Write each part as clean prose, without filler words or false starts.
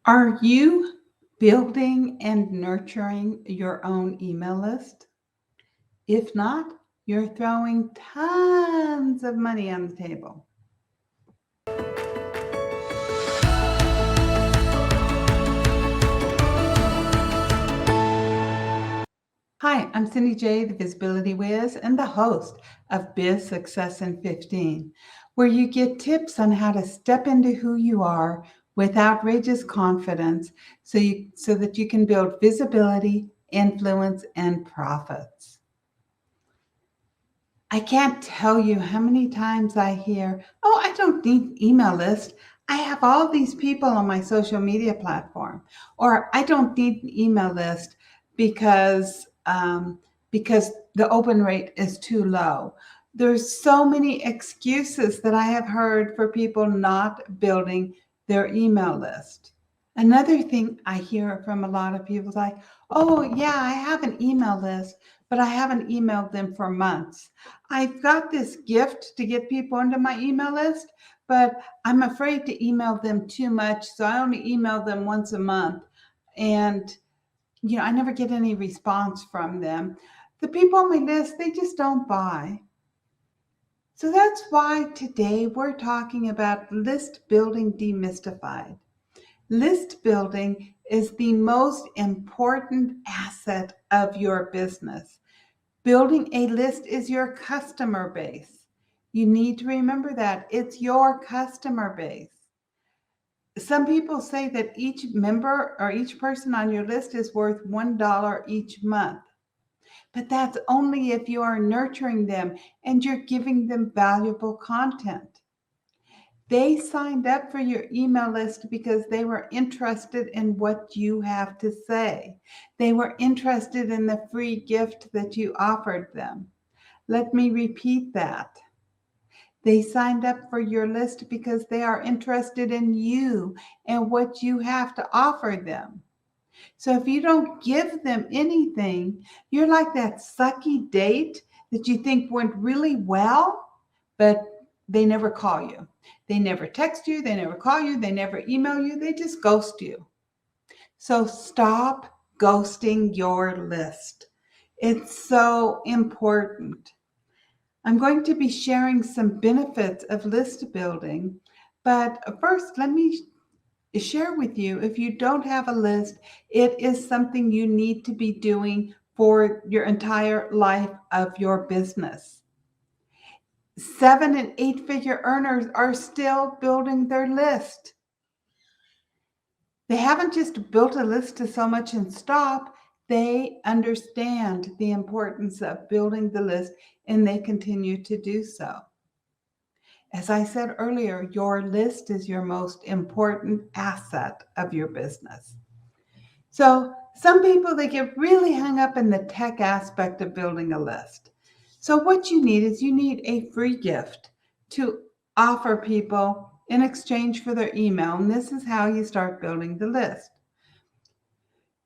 Are you building and nurturing your own email list? If not, you're throwing tons of money on the table. Hi, I'm Cindy J, the Visibility Wiz, and the host of Biz Success in 15, where you get tips on how to step into who you are with outrageous confidence so that you can build visibility, influence, and profits. I can't tell you how many times I hear, oh, I don't need an email list. I have all these people on my social media platform. Or I don't need an email list because, because the open rate is too low. There's so many excuses that I have heard for people not building their email list. Another thing I hear from a lot of people is like, oh, yeah, I have an email list, but I haven't emailed them for months. I've got this gift to get people into my email list, but I'm afraid to email them too much, so I only email them once a month. And, I never get any response from them. The people on my list, they just don't buy. So that's why today we're talking about list building demystified. List building is the most important asset of your business. Building a list is your customer base. You need to remember that it's your customer base. Some people say that each member or each person on your list is worth $1 each month. But that's only if you are nurturing them and you're giving them valuable content. They signed up for your email list because they were interested in what you have to say. They were interested in the free gift that you offered them. Let me repeat that. They signed up for your list because they are interested in you and what you have to offer them. So if you don't give them anything, you're like that sucky date that you think went really well, but they never call you. They never text you. They never call you. They never email you. They just ghost you. So stop ghosting your list. It's so important. I'm going to be sharing some benefits of list building, but first let me share with you, if you don't have a list, it is something you need to be doing for your entire life of your business. 7 and 8 figure earners are still building their list. They haven't just built a list to so much and stop. They understand the importance of building the list and they continue to do so. As I said earlier, your list is your most important asset of your business. So some people, they get really hung up in the tech aspect of building a list. So what you need is you need a free gift to offer people in exchange for their email. And this is how you start building the list.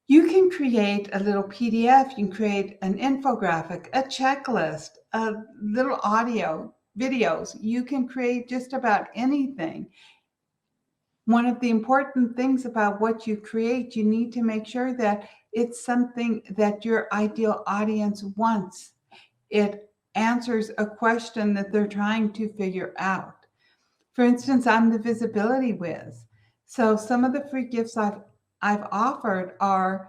You can create a little PDF, you can create an infographic, a checklist, a little audio, videos. You can create just about anything. One of the important things about what you create, you need to make sure that it's something that your ideal audience wants. It answers a question that they're trying to figure out. For instance, I'm the Visibility Wiz. So some of the free gifts I've offered are,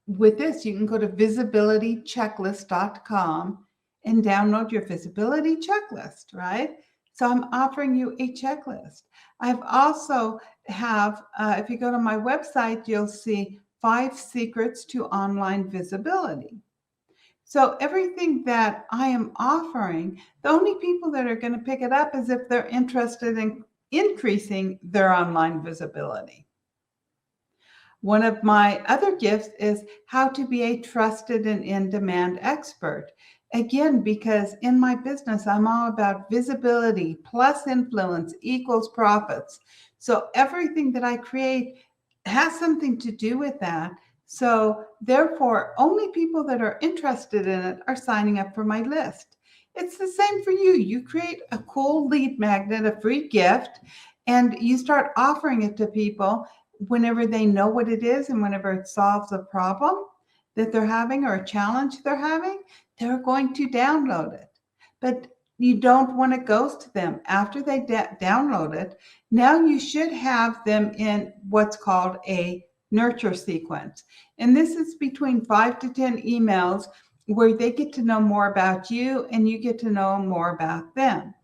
with this, you can go to visibilitychecklist.com and download your visibility checklist, right? So I'm offering you a checklist. I've also if you go to my website, you'll see 5 secrets to online visibility. So everything that I am offering, the only people that are going to pick it up is if they're interested in increasing their online visibility. One of my other gifts is how to be a trusted and in-demand expert. Again, because in my business, I'm all about visibility plus influence equals profits. So everything that I create has something to do with that. So therefore, only people that are interested in it are signing up for my list. It's the same for you. You create a cool lead magnet, a free gift, And you start offering it to people whenever they know what it is and whenever it solves a problem that they're having or a challenge they're having, they're going to download it. But you don't want to ghost them after they download it. Now you should have them in what's called a nurture sequence. And this is between 5 to 10 emails where they get to know more about you and you get to know more about them.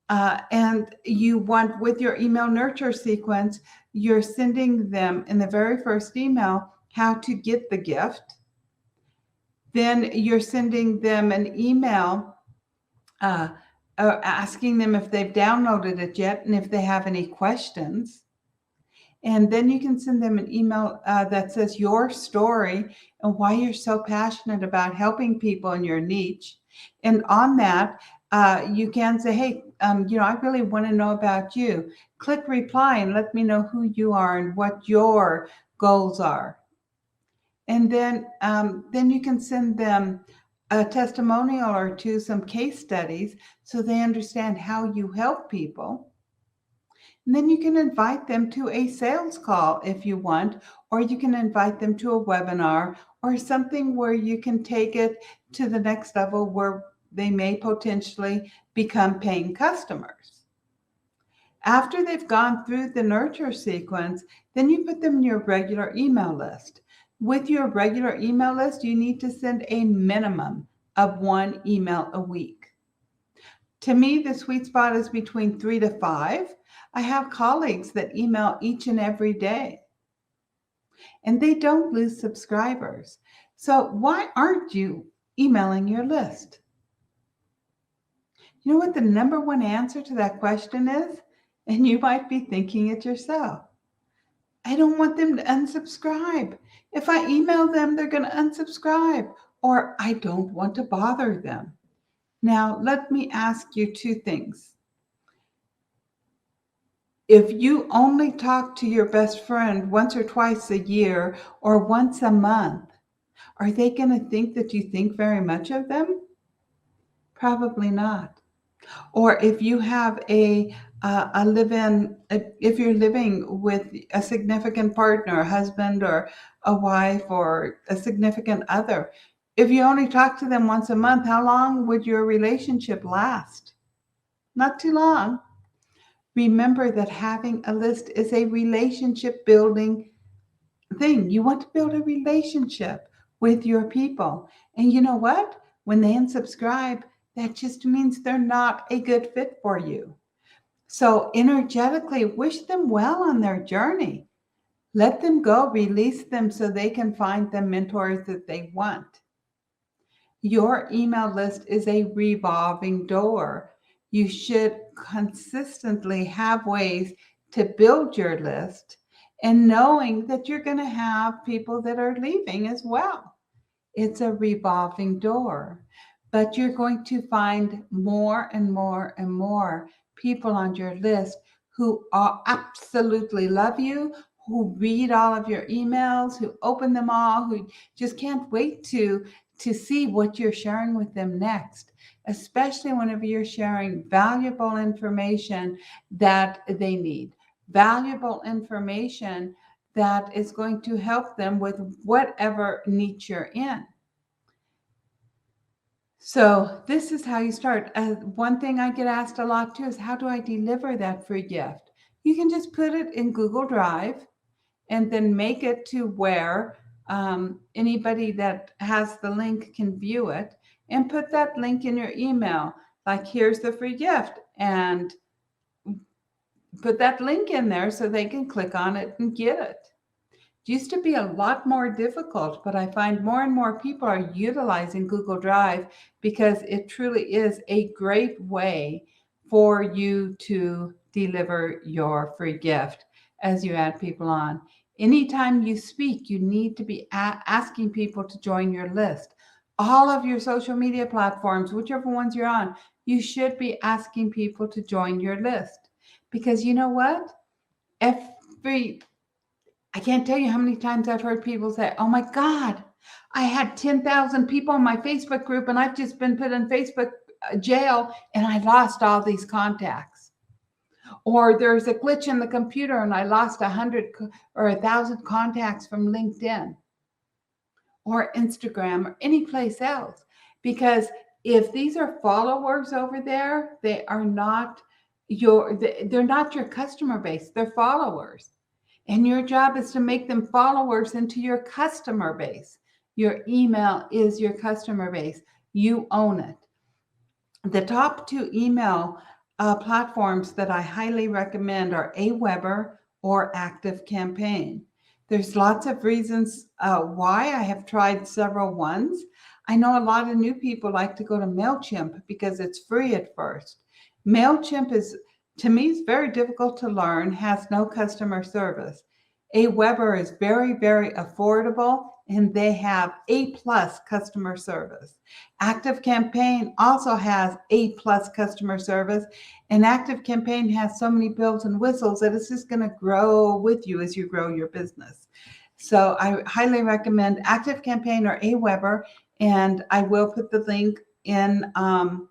And you want, with your email nurture sequence, you're sending them in the very first email how to get the gift. Then you're sending them an email asking them if they've downloaded it yet and if they have any questions. And then you can send them an email that says your story and why you're so passionate about helping people in your niche. And on that, you can say, hey, I really want to know about you. Click reply and let me know who you are and what your goals are. And then you can send them a testimonial or two, some case studies, so they understand how you help people. And then you can invite them to a sales call if you want, or you can invite them to a webinar or something where you can take it to the next level where they may potentially become paying customers. After they've gone through the nurture sequence, then you put them in your regular email list. With your regular email list, you need to send a minimum of 1 email a week. To me, the sweet spot is between 3 to 5. I have colleagues that email each and every day, and they don't lose subscribers. So why aren't you emailing your list? You know what the number one answer to that question is? And you might be thinking it yourself. I don't want them to unsubscribe. If I email them, they're going to unsubscribe, or I don't want to bother them. Now, let me ask you 2 things. If you only talk to your best friend once or twice a year or once a month, are they going to think that you think very much of them? Probably not. Or if you have if you're living with a significant partner, a husband or a wife or a significant other, if you only talk to them once a month, how long would your relationship last? Not too long. Remember that having a list is a relationship building thing. You want to build a relationship with your people. And you know what? When they unsubscribe, that just means they're not a good fit for you. So energetically wish them well on their journey. Let them go, release them so they can find the mentors that they want. Your email list is a revolving door. You should consistently have ways to build your list and knowing that you're going to have people that are leaving as well. It's a revolving door, but you're going to find more and more and more people on your list who absolutely love you, who read all of your emails, who open them all, who just can't wait to see what you're sharing with them next, especially whenever you're sharing valuable information that they need, valuable information that is going to help them with whatever niche you're in. So this is how you start. One thing I get asked a lot too is, how do I deliver that free gift? You can just put it in Google Drive and then make it to where anybody that has the link can view it, and put that link in your email. Like, here's the free gift, and put that link in there so they can click on it and get it. It used to be a lot more difficult, but I find more and more people are utilizing Google Drive because it truly is a great way for you to deliver your free gift as you add people on. Anytime you speak, you need to be asking people to join your list. All of your social media platforms, whichever ones you're on, you should be asking people to join your list. Because you know what? I can't tell you how many times I've heard people say, oh my God, I had 10,000 people in my Facebook group and I've just been put in Facebook jail and I lost all these contacts. Or there's a glitch in the computer and I lost 100 or 1,000 contacts from LinkedIn or Instagram or any place else. Because if these are followers over there, they're not your customer base, they're followers. And your job is to make them followers into your customer base. Your email is your customer base. You own it. The top two email platforms that I highly recommend are Aweber or ActiveCampaign. There's lots of reasons why. I have tried several ones. I know a lot of new people like to go to MailChimp because it's free at first. MailChimp is, to me, is very difficult to learn, has no customer service. Aweber is very, very affordable, and they have A+ customer service. ActiveCampaign also has A+ customer service, and ActiveCampaign has so many bells and whistles that it's just going to grow with you as you grow your business. So I highly recommend ActiveCampaign or Aweber, and I will put the link in on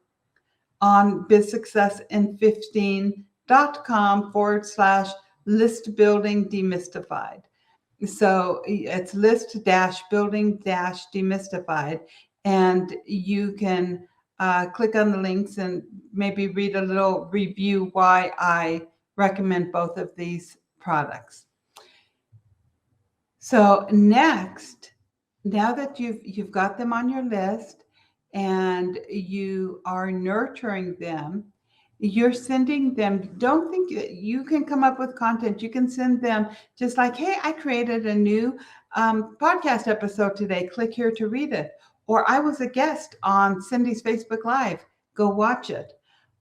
bizsuccessin15.com/list building demystified. So it's list-building-demystified, and you can click on the links and maybe read a little review why I recommend both of these products. So next, now that you've got them on your list and you are nurturing them, you're sending them. Don't think you can come up with content. You can send them just like, hey, I created a new podcast episode today. Click here to read it. Or I was a guest on Cindy's Facebook Live. Go watch it.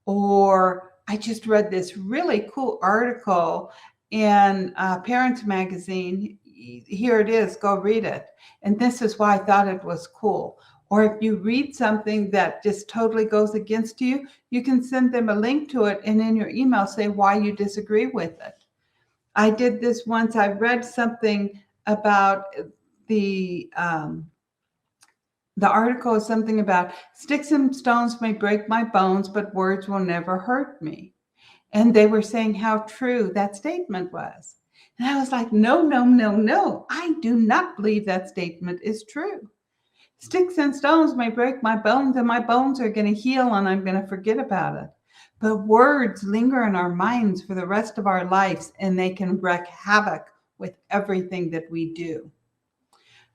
Or I just read this really cool article in Parents Magazine. Here it is. Go read it. And this is why I thought it was cool. Or if you read something that just totally goes against you, you can send them a link to it and in your email say why you disagree with it. I did this once. I read something about the article is something about sticks and stones may break my bones, but words will never hurt me. And they were saying how true that statement was. And I was like, no, no, no, no. I do not believe that statement is true. Sticks and stones may break my bones, and my bones are going to heal, and I'm going to forget about it. But words linger in our minds for the rest of our lives, and they can wreak havoc with everything that we do.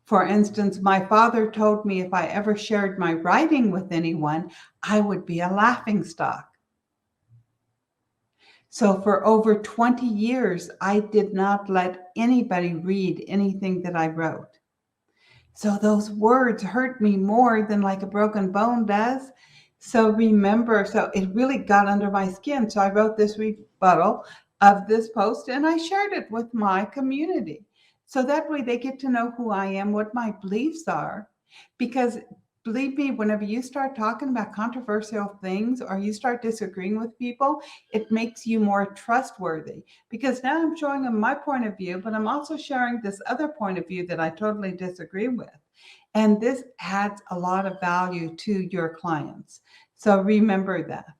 For instance, my father told me if I ever shared my writing with anyone, I would be a laughingstock. So for over 20 years, I did not let anybody read anything that I wrote. So those words hurt me more than like a broken bone does. So remember, so it really got under my skin. So I wrote this rebuttal of this post and I shared it with my community. So that way they get to know who I am, what my beliefs are. Because believe me, whenever you start talking about controversial things or you start disagreeing with people, it makes you more trustworthy. Because now I'm showing them my point of view, but I'm also sharing this other point of view that I totally disagree with. And this adds a lot of value to your clients. So remember that.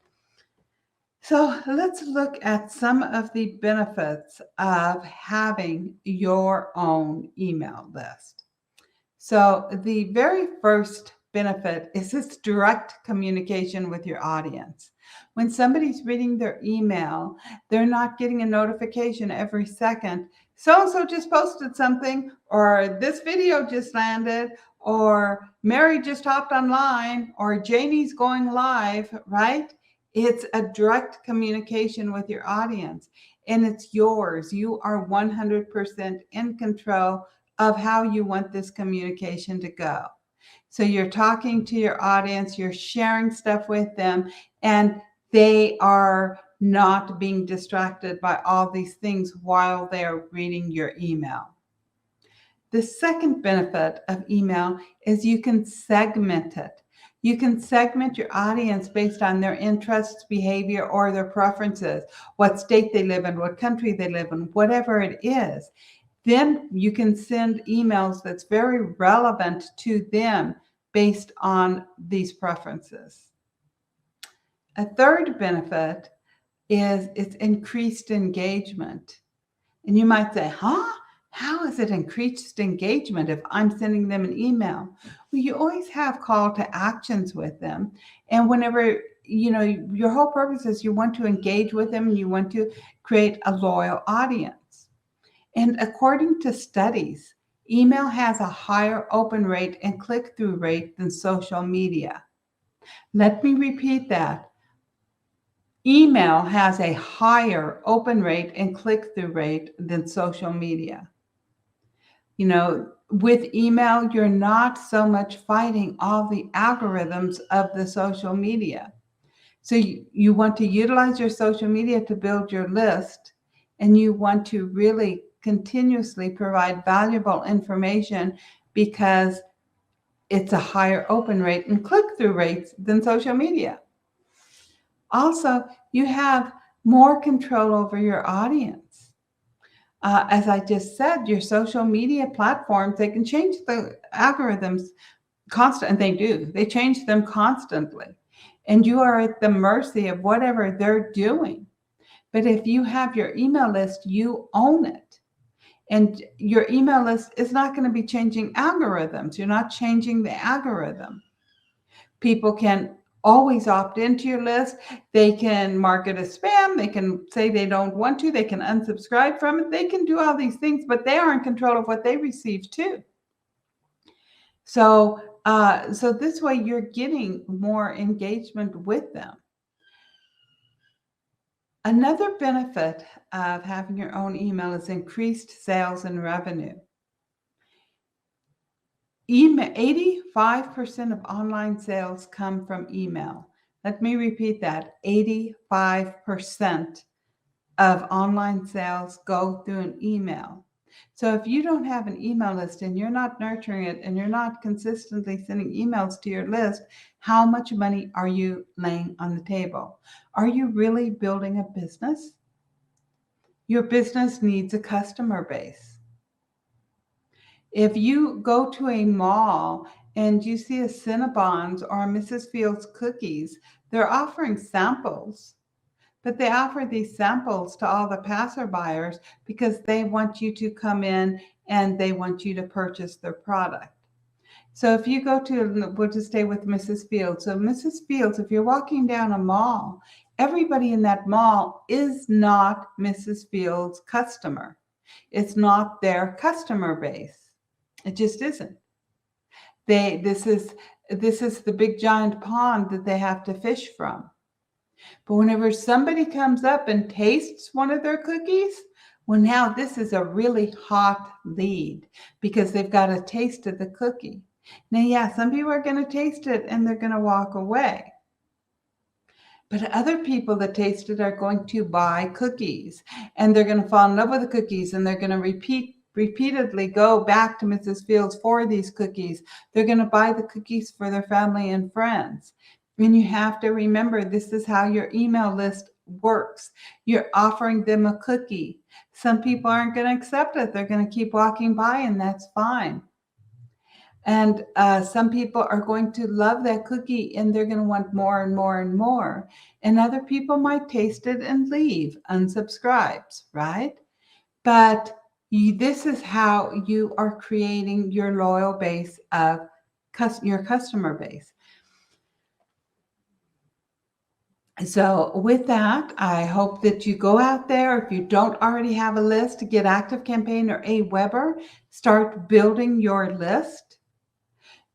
So let's look at some of the benefits of having your own email list. So the very first benefit is this direct communication with your audience. When somebody's reading their email, they're not getting a notification every second. So-and-so just posted something, or this video just landed, or Mary just hopped online, or Janie's going live, right? It's a direct communication with your audience, and it's yours. You are 100% in control of how you want this communication to go. So you're talking to your audience, you're sharing stuff with them, and they are not being distracted by all these things while they're reading your email. The second benefit of email is you can segment it. You can segment your audience based on their interests, behavior, or their preferences, what state they live in, what country they live in, whatever it is. Then you can send emails that's very relevant to them based on these preferences. A third benefit is it's increased engagement. And you might say, huh? How is it increased engagement if I'm sending them an email? Well, you always have call to actions with them. And whenever, your whole purpose is you want to engage with them and you want to create a loyal audience. And according to studies, email has a higher open rate and click-through rate than social media. Let me repeat that. Email has a higher open rate and click-through rate than social media. With email, you're not so much fighting all the algorithms of the social media. So you want to utilize your social media to build your list, and you want to really continuously provide valuable information because it's a higher open rate and click-through rates than social media. Also, you have more control over your audience. As I just said, your social media platforms, they can change the algorithms constantly, and they do. They change them constantly. And you are at the mercy of whatever they're doing. But if you have your email list, you own it. And your email list is not going to be changing algorithms. You're not changing the algorithm. People can always opt into your list. They can mark it as spam. They can say they don't want to. They can unsubscribe from it. They can do all these things, but they are in control of what they receive too. So this way you're getting more engagement with them. Another benefit of having your own email is increased sales and revenue. 85% of online sales come from email. Let me repeat that. 85% of online sales go through an email. So if you don't have an email list and you're not nurturing it and you're not consistently sending emails to your list, how much money are you laying on the table? Are you really building a business? Your business needs a customer base. If you go to a mall and you see a Cinnabons or a Mrs. Fields cookies, they're offering samples. But they offer these samples to all the passerbyers because they want you to come in and they want you to purchase their product. So if you go to, we'll just stay with Mrs. Fields. So Mrs. Fields, if you're walking down a mall, everybody in that mall is not Mrs. Fields' customer. It's not their customer base. It just isn't. This is the big giant pond that they have to fish from. But whenever somebody comes up and tastes one of their cookies, well, now this is a really hot lead because they've got a taste of the cookie. Now, yeah, some people are going to taste it and they're going to walk away. But other people that taste it are going to buy cookies and they're going to fall in love with the cookies and they're going to repeatedly go back to Mrs. Fields for these cookies. They're going to buy the cookies for their family and friends. And you have to remember, this is how your email list works. You're offering them a cookie. Some people aren't going to accept it. They're going to keep walking by, and that's fine. And some people are going to love that cookie, and they're going to want more and more and more. And other people might taste it and leave, unsubscribes, right? But this is how you are creating your loyal base of your customer base. So with that, I hope that you go out there. If you don't already have a list, get ActiveCampaign or Aweber. Start building your list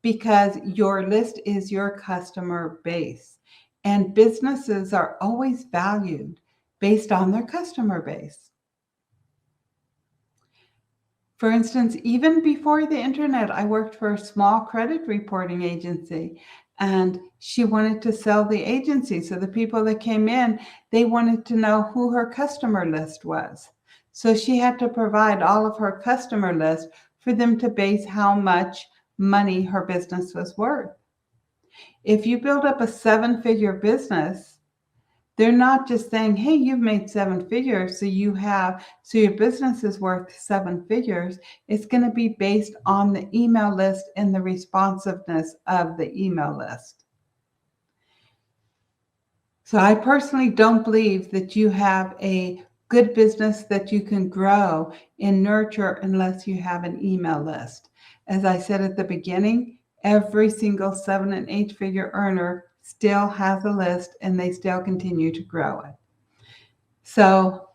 because your list is your customer base. And businesses are always valued based on their customer base. For instance, even before the internet, I worked for a small credit reporting agency. And she wanted to sell the agency. So the people that came in, they wanted to know who her customer list was. So she had to provide all of her customer list for them to base how much money her business was worth. If you build up a 7-figure business, they're not just saying, hey, you've made 7 figures, so your business is worth 7 figures. It's going to be based on the email list and the responsiveness of the email list. So I personally don't believe that you have a good business that you can grow and nurture unless you have an email list. As I said at the beginning, every single 7 and 8 figure earner still has a list and they still continue to grow it. So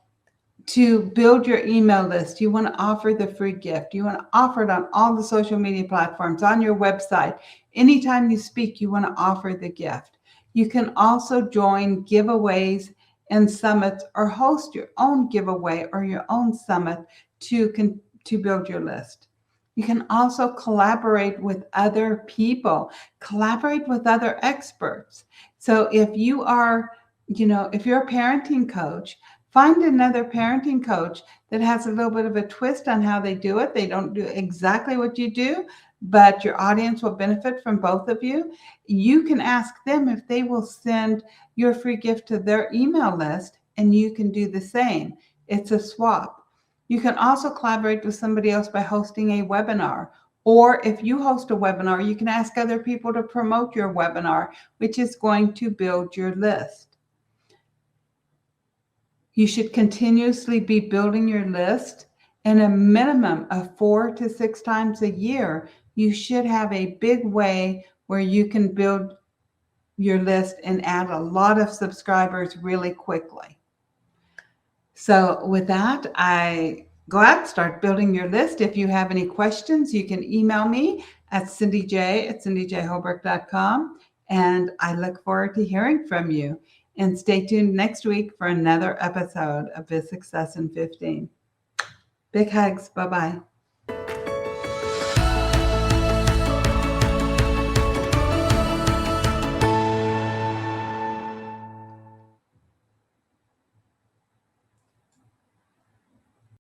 to build your email list, you want to offer the free gift. You want to offer it on all the social media platforms, on your website. Anytime you speak, you want to offer the gift. You can also join giveaways and summits or host your own giveaway or your own summit to build your list. You can also collaborate with other people, collaborate with other experts. So if you are, if you're a parenting coach, find another parenting coach that has a little bit of a twist on how they do it. They don't do exactly what you do, but your audience will benefit from both of you. You can ask them if they will send your free gift to their email list, and you can do the same. It's a swap. You can also collaborate with somebody else by hosting a webinar. Or if you host a webinar, you can ask other people to promote your webinar, which is going to build your list. You should continuously be building your list, and a minimum of 4 to 6 times a year. You should have a big way where you can build your list and add a lot of subscribers really quickly. So with that, I go out and start building your list. If you have any questions, you can email me at cindyj@cindyjholbrook.com, and I look forward to hearing from you. And stay tuned next week for another episode of Biz Success in 15. Big hugs. Bye-bye.